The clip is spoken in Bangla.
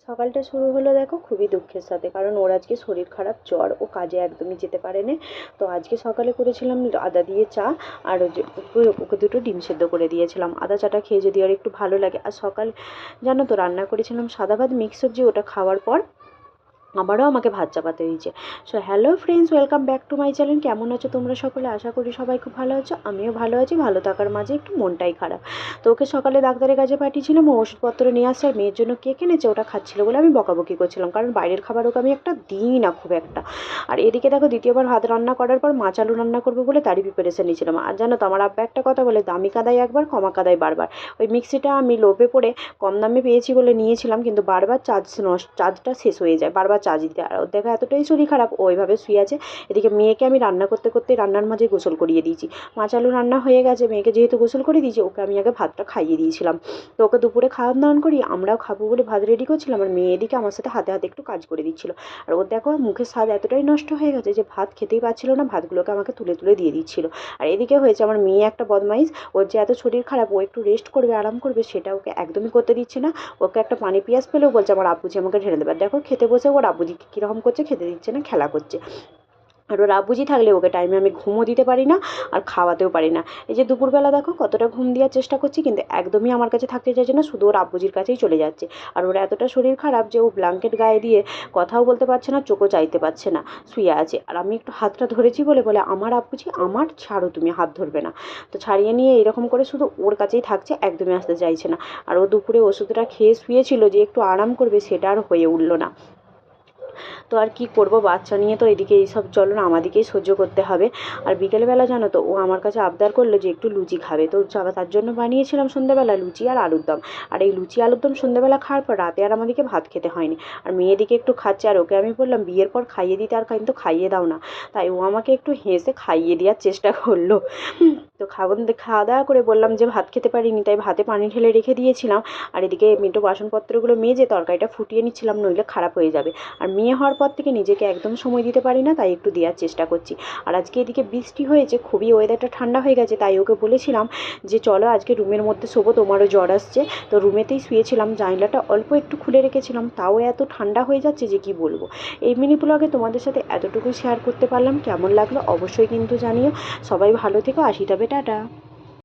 সকালটা শুরু হলো দেখো খুবই দুঃখের সাথে, কারণ ওর আজকে শরীর খারাপ, জ্বর, ও কাজে একদমই যেতে পারেনি। তো আজকে সকালে করেছিলাম আদা দিয়ে চা, আর ওই যে ওকে দুটো ডিম সেদ্ধ করে দিয়েছিলাম। আদা চাটা খেয়ে যদি আর একটু ভালো লাগে। আর সকাল জানো তো রান্না করেছিলাম সাদা ভাত মিক্স সবজি, ওটা খাওয়ার পর আবারও আমাকে ভাত চাপাতে হয়েছে। So hello friends, welcome back to my channel. কেমন আছো তোমরা সকলে? আশা করি সবাই খুব ভালো আছো, আমিও ভালো আছি। ভালো থাকার মাঝে একটু মনটাই খারাপ। তো ওকে সকালে ডাক্তারের কাছে পাঠিয়েছিলাম, ও ওষুধপত্র নিয়ে আসছে, আর মেয়ের জন্য কেক এনেছে, ওটা খাচ্ছিল বলে আমি বকাবকি করছিলাম, কারণ বাইরের খাবার ওকে আমি একটা দিই না খুব একটা। আর এদিকে দেখো দ্বিতীয়বার ভাত রান্না করার পর মাছ আলু রান্না করবো বলে তারই প্রিপারেশন নিয়েছিলাম। আর জানো তো আমার আব্বা একটা কথা বলে, দামি কাদায় একবার, কমা কাদায় বারবার। ওই মিক্সিটা আমি লোভে পড়ে কম দামে পেয়েছি বলে নিয়েছিলাম, কিন্তু বারবার চার্জটা শেষ হয়ে যায়, বারবার চার্জ দিতে। আর ওর দেখা এতটাই শরীর খারাপ, ও ওইভাবে শুয়ে আছে। এদিকে মেয়েকে আমি রান্না করতে করতে রান্নার মাঝে গোসল করিয়ে দিয়েছি। মাছ আলু রান্না হয়ে গেছে, মেয়েকে যেহেতু গোসল করে দিয়েছি, ওকে আমি আগে ভাতটা খাইয়ে দিয়েছিলাম। তো ওকে দুপুরে খাওয়ান দাওয়ান করি, আমরাও খাবো বলে ভাত রেডি করছিলাম, আর মেয়ে এদিকে আমার সাথে হাতে হাতে একটু কাজ করে দিচ্ছিল। আর ওর দেখো মুখের স্বাদ এতটাই নষ্ট হয়ে গেছে যে ভাত খেতেই পারছিল না, ভাতগুলোকে আমাকে তুলে তুলে দিয়ে দিচ্ছিল। আর এদিকে হয়েছে আমার মেয়ে একটা বদমাইশ, ওর যে এত শরীর খারাপ, ও একটু রেস্ট করবে, আরাম করবে, সেটা ওকে একদমই করতে দিচ্ছে না। ওকে একটা পানি পিয়াস পেলেও বলছে আমার আব্বুজি আমাকে ঢেলে দেবে। দেখো খেতে বসে ওর আব্বুজিকে কীরকম করছে, খেতে দিচ্ছে না, খেলা করছে। আর ওর আব্বুজি থাকলে ওকে টাইমে আমি ঘুমও দিতে পারি না, আর খাওয়াতেও পারি না। এই যে দুপুরবেলা দেখো কতটা ঘুম দেওয়ার চেষ্টা করছি, কিন্তু একদমই আমার কাছে থাকতে চাইছে না, শুধু ওর আব্বুজির কাছেই চলে যাচ্ছে। আর ওর এতটা শরীর খারাপ যে ও ব্ল্যাঙ্কেট গায়ে দিয়ে কথাও বলতে পারছে না, চোখও চাইতে পারছে না, শুয়ে আছে। আর আমি একটু হাতটা ধরেছি বলে বলে আমার আব্বুজি আমার ছাড়ো, তুমি হাত ধরবে না। তো ছাড়িয়ে নিয়ে এরকম করে শুধু ওর কাছেই থাকছে, একদমই আসতে চাইছে না। আর ও দুপুরে ওষুধটা খেয়ে শুয়েছিল যে একটু আরাম করবে, সেটা আর হয়ে উঠলো না। তো আর কি করব, বাচ্চা নিয়ে তো এদিকে এইসব চলুন আমাদেরকেই সহ্য করতে হবে। আর বিকেলবেলা জানো তো ও আমার কাছে আবদার করলো যে একটু লুচি খাবে, তো তার জন্য বানিয়েছিলাম সন্ধ্যাবেলা লুচি আর আলুর দম। আর এই লুচি আলুর দম সন্ধ্যাবেলা খাওয়ার পর রাতে আর আমাদেরকে ভাত খেতে হয়নি। আর মেয়েদিকে একটু খাচ্ছে, আর ওকে আমি বললাম বিয়ের পর খাইয়ে দিতে, আর কিন্তু খাইয়ে দাও না। তাই ও আমাকে একটু হেসে খাইয়ে দেওয়ার চেষ্টা করলো। তো খাওয়া দাওয়া করে বললাম যে ভাত খেতে পারিনি, তাই ভাতে পানি ঢেলে রেখে দিয়েছিলাম। আর এদিকে মিটো বাসনপত্রগুলো মেজে তরকারিটা ফুটিয়ে নিচ্ছিলাম, নইলে খারাপ হয়ে যাবে। আর মেয়ে হওয়ার পর থেকে নিজেকে একদম সময় দিতে পারি না, তাই একটু দেওয়ার চেষ্টা করছি। আর আজকে এদিকে বৃষ্টি হয়েছে, খুবই ওয়েদারটা ঠান্ডা হয়ে গেছে, তাই ওকে বলেছিলাম যে চলো আজকে রুমের মধ্যে শোবো, তোমারও জ্বর আসছে। তো রুমেতেই শুয়েছিলাম, জানলাটা অল্প একটু খুলে রেখেছিলাম, তাও এত ঠান্ডা হয়ে যাচ্ছে যে কি বলবো। এই মিনি ব্লগে তোমাদের সাথে এতটুকু শেয়ার করতে পারলাম, কেমন লাগলো অবশ্যই কিন্তু জানিও। সবাই ভালো থেকো, আসি তবে টাটা।